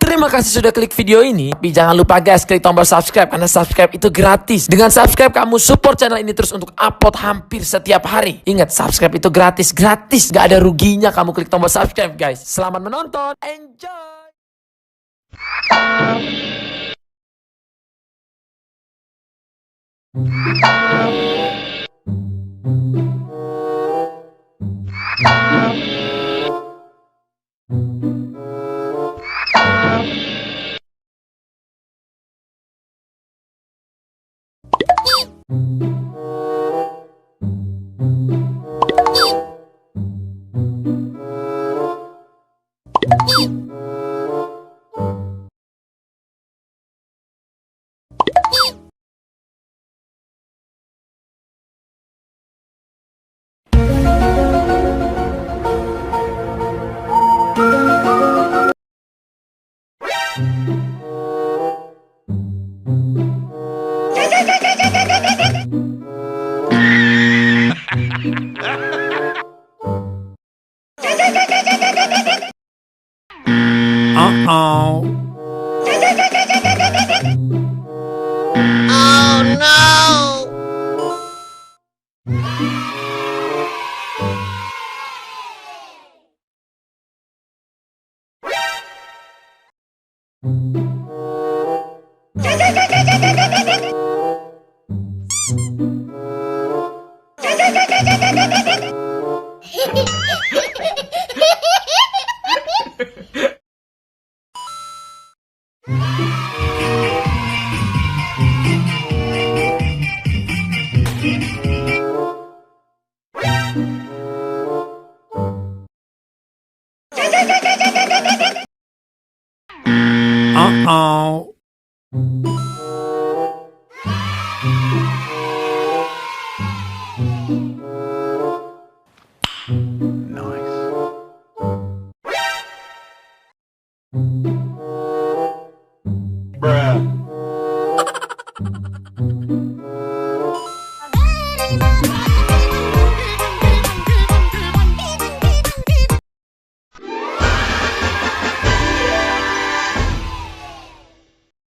Terima kasih sudah klik video ini. Tapi jangan lupa guys, klik tombol subscribe karena subscribe itu gratis. Dengan subscribe kamu support channel ini terus untuk upload hampir setiap hari. Ingat, subscribe itu gratis. Gak ada ruginya kamu klik tombol subscribe guys. Selamat menonton. Enjoy. Oh no! Uh-oh. Nice. Bruh.